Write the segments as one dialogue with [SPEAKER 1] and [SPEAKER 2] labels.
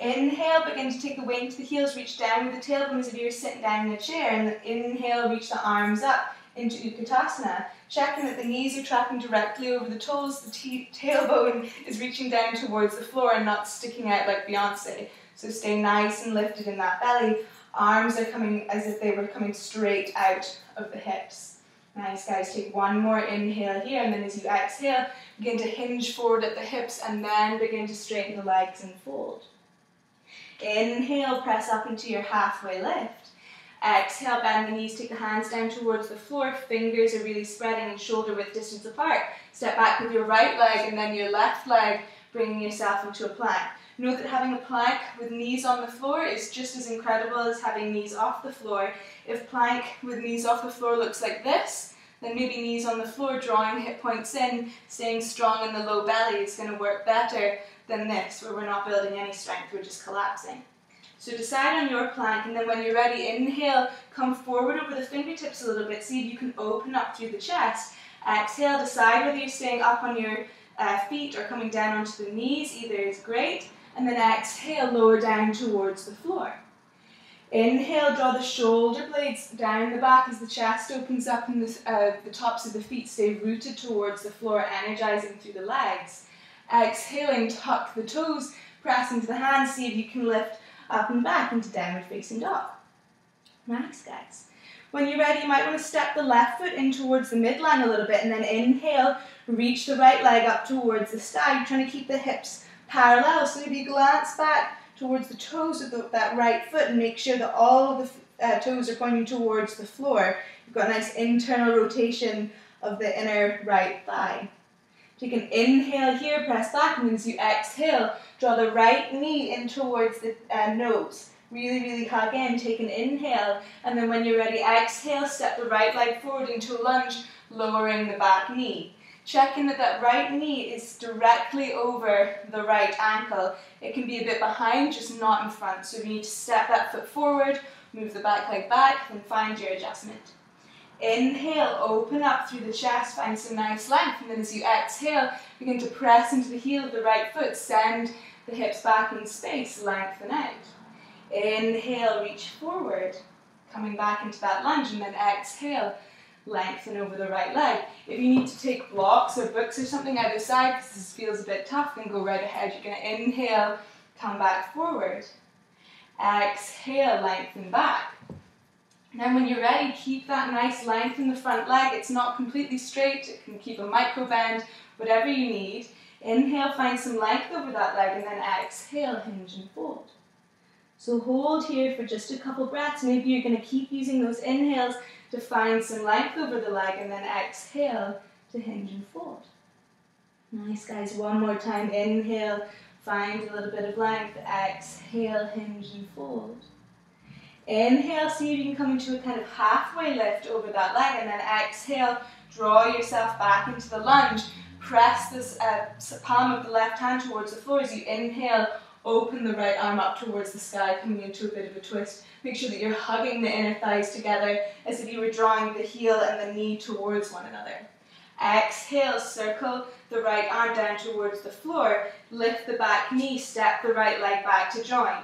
[SPEAKER 1] Inhale, begin to take the weight into the heels, reach down with the tailbone as if you were sitting down in a chair. And inhale, reach the arms up into Utkatasana. Checking that the knees are tracking directly over the toes, the tailbone is reaching down towards the floor and not sticking out like Beyonce. So stay nice and lifted in that belly. Arms are coming as if they were coming straight out of the hips. Nice, guys. Take one more inhale here, and then as you exhale, begin to hinge forward at the hips and then begin to straighten the legs and fold. Inhale, press up into your halfway lift. Exhale, bend the knees, take the hands down towards the floor. Fingers are really spreading and shoulder width distance apart. Step back with your right leg and then your left leg, bringing yourself into a plank. Note that having a plank with knees on the floor is just as incredible as having knees off the floor. If plank with knees off the floor looks like this, then maybe knees on the floor, drawing hip points in, staying strong in the low belly is going to work better than this, where we're not building any strength, we're just collapsing. So decide on your plank, and then when you're ready, inhale, come forward over the fingertips a little bit, see if you can open up through the chest. Exhale, decide whether you're staying up on your feet or coming down onto the knees, either is great. And then exhale, lower down towards the floor. Inhale, draw the shoulder blades down the back as the chest opens up and the tops of the feet stay rooted towards the floor, energizing through the legs. Exhaling, tuck the toes, press into the hands, see if you can lift up and back into downward facing dog. Nice, guys. When you're ready, you might want to step the left foot in towards the midline a little bit, and then inhale, reach the right leg up towards the sky. You're trying to keep the hips parallel, so maybe glance back towards the toes of that right foot and make sure that all of the toes are pointing towards the floor. You've got a nice internal rotation of the inner right thigh. Take an inhale here, press back, and then as you exhale, draw the right knee in towards the nose. Really, really hug in, take an inhale, and then when you're ready, exhale, step the right leg forward into a lunge, lowering the back knee. Checking that that right knee is directly over the right ankle. It can be a bit behind, just not in front. So you need to step that foot forward, move the back leg back, then find your adjustment. Inhale, open up through the chest, find some nice length, and then as you exhale, begin to press into the heel of the right foot, send the hips back in space, lengthen out. Inhale, reach forward, coming back into that lunge, and then exhale, lengthen over the right leg. If you need to take blocks or books or something either side because this feels a bit tough, then go right ahead. You're going to inhale, come back forward. Exhale, lengthen back. Then when you're ready, keep that nice length in the front leg. It's not completely straight. It can keep a micro bend, whatever you need. Inhale, find some length over that leg, and then exhale, hinge and fold. So hold here for just a couple breaths. Maybe you're going to keep using those inhales to find some length over the leg, and then exhale to hinge and fold. Nice, guys. One more time. Inhale, find a little bit of length. Exhale, hinge and fold. Inhale, see if you can come into a kind of halfway lift over that leg, and then exhale, draw yourself back into the lunge. Press this palm of the left hand towards the floor as you inhale. Open the right arm up towards the sky, coming into a bit of a twist. Make sure that you're hugging the inner thighs together as if you were drawing the heel and the knee towards one another. Exhale, circle the right arm down towards the floor. Lift the back knee, step the right leg back to join.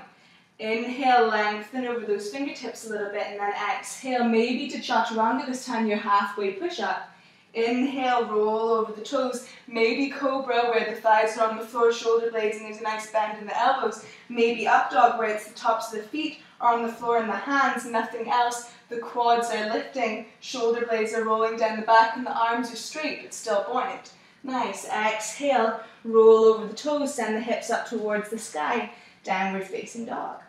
[SPEAKER 1] Inhale, lengthen over those fingertips a little bit, and then exhale, maybe to chaturanga this time, your halfway push-up. Inhale, roll over the toes, maybe cobra where the thighs are on the floor, shoulder blades, and there's a nice bend in the elbows. Maybe up dog where it's the tops of the feet are on the floor and the hands, nothing else. The quads are lifting, shoulder blades are rolling down the back, and the arms are straight but still buoyant. Nice. Exhale, roll over the toes, send the hips up towards the sky, downward facing dog.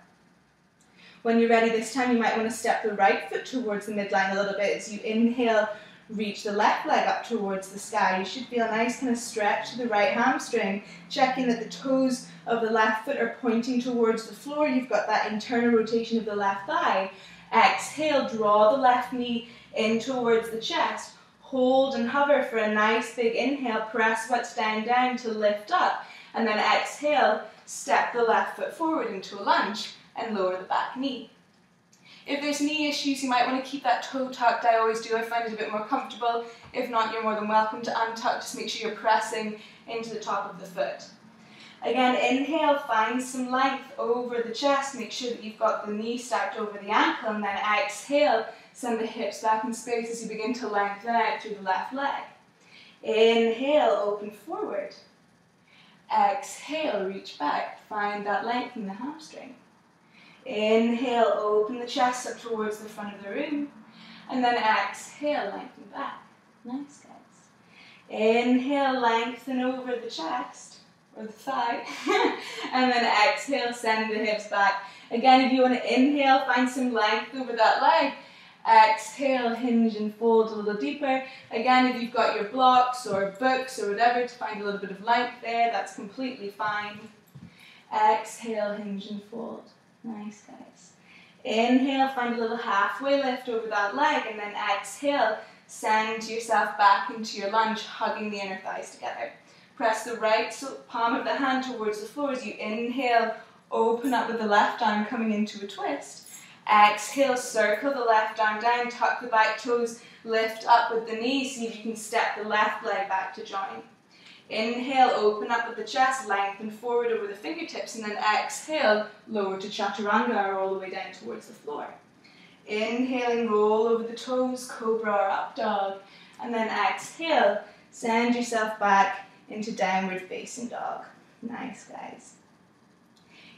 [SPEAKER 1] When you're ready this time, you might want to step the right foot towards the midline a little bit as you inhale. Reach the left leg up towards the sky. You should feel a nice kind of stretch to the right hamstring, checking that the toes of the left foot are pointing towards the floor. You've got that internal rotation of the left thigh. Exhale, draw the left knee in towards the chest. Hold and hover for a nice big inhale. Press what's down to lift up. And then exhale, step the left foot forward into a lunge and lower the back knee. If there's knee issues, you might want to keep that toe tucked. I always do. I find it a bit more comfortable. If not, you're more than welcome to untuck. Just make sure you're pressing into the top of the foot. Again, inhale, find some length over the chest. Make sure that you've got the knee stacked over the ankle, and then exhale, send the hips back in space as you begin to lengthen out through the left leg. Inhale, open forward. Exhale, reach back. Find that length in the hamstring. Inhale, open the chest up towards the front of the room. And then exhale, lengthen back. Nice, guys. Inhale, lengthen over the chest, or the thigh. And then exhale, send the hips back. Again, if you want to inhale, find some length over that leg. Exhale, hinge and fold a little deeper. Again, if you've got your blocks or books or whatever to find a little bit of length there, that's completely fine. Exhale, hinge and fold. Nice, guys. Inhale, find a little halfway lift over that leg, and then exhale, send yourself back into your lunge, hugging the inner thighs together. Press the right palm of the hand towards the floor as you inhale, open up with the left arm coming into a twist. Exhale, circle the left arm down, tuck the back toes, lift up with the knees, see if you can step the left leg back to join. Inhale, open up with the chest, lengthen forward over the fingertips, and then exhale, lower to chaturanga or all the way down towards the floor. Inhaling, roll over the toes, cobra or up dog, and then exhale, send yourself back into downward facing dog. Nice, guys.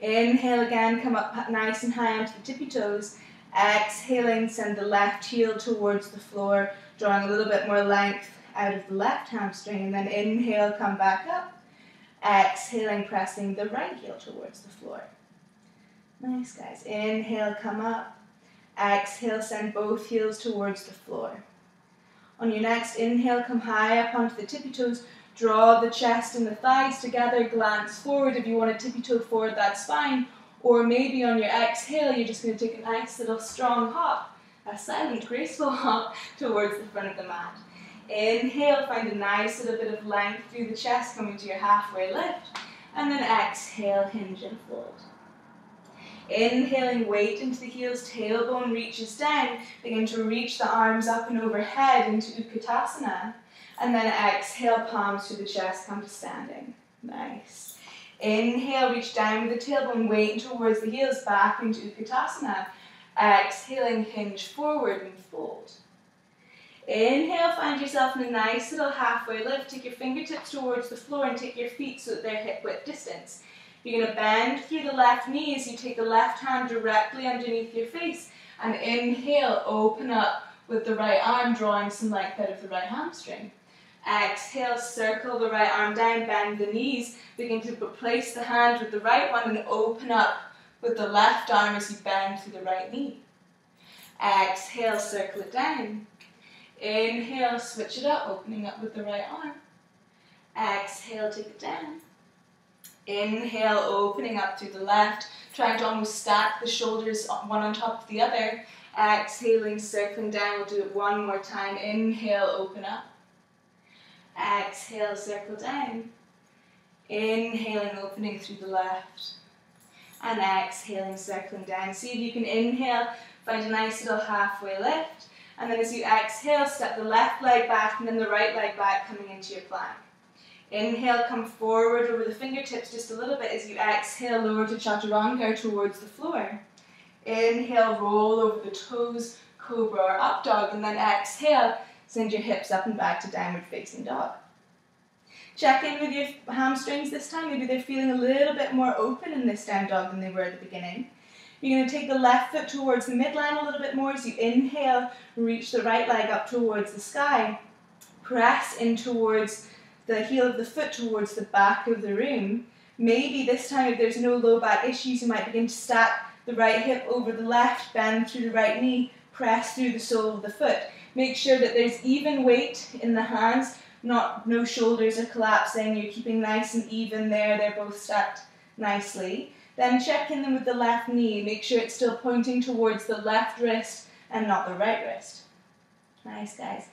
[SPEAKER 1] Inhale again, come up nice and high onto the tippy toes. Exhaling, send the left heel towards the floor, drawing a little bit more length out of the left hamstring, and then inhale, come back up. Exhaling, pressing the right heel towards the floor. Nice, guys. Inhale, come up. Exhale, send both heels towards the floor. On your next inhale, come high up onto the tippy toes. Draw the chest and the thighs together, glance forward. If you want to tippy toe forward, that's fine. Or maybe on your exhale, you're just going to take a nice little strong hop, a silent, graceful hop towards the front of the mat. Inhale, find a nice little bit of length through the chest, coming to your halfway lift. And then exhale, hinge and fold. Inhaling, weight into the heels, tailbone reaches down. Begin to reach the arms up and overhead into Utkatasana. And then exhale, palms through the chest, come to standing. Nice. Inhale, reach down with the tailbone, weight towards the heels, back into Utkatasana. Exhaling, hinge forward and fold. Inhale, find yourself in a nice little halfway lift. Take your fingertips towards the floor and take your feet so that they're hip width distance. You're going to bend through the left knee as you take the left hand directly underneath your face. And inhale, open up with the right arm, drawing some length out of the right hamstring. Exhale, circle the right arm down, bend the knees. Begin to place the hand with the right one and open up with the left arm as you bend through the right knee. Exhale, circle it down. Inhale, switch it up, opening up with the right arm. Exhale, take it down. Inhale, opening up through the left, trying to almost stack the shoulders one on top of the other. Exhaling, circling down. We'll do it one more time. Inhale, open up. Exhale, circle down. Inhaling, opening through the left. And exhaling, circling down. See if you can inhale, find a nice little halfway lift. And then as you exhale, step the left leg back and then the right leg back, coming into your plank. Inhale, come forward over the fingertips just a little bit. As you exhale, lower to chaturanga towards the floor. Inhale, roll over the toes, cobra or up dog, and then exhale, send your hips up and back to downward facing dog. Check in with your hamstrings this time. Maybe they're feeling a little bit more open in this down dog than they were at the beginning. You're going to take the left foot towards the midline a little bit more as you inhale, reach the right leg up towards the sky. Press in towards the heel of the foot towards the back of the room. Maybe this time, if there's no low back issues, you might begin to stack the right hip over the left, bend through the right knee, press through the sole of the foot. Make sure that there's even weight in the hands, no shoulders are collapsing. You're keeping nice and even there. They're both stacked nicely. Then check in them with the left knee. Make sure it's still pointing towards the left wrist and not the right wrist. Nice, guys.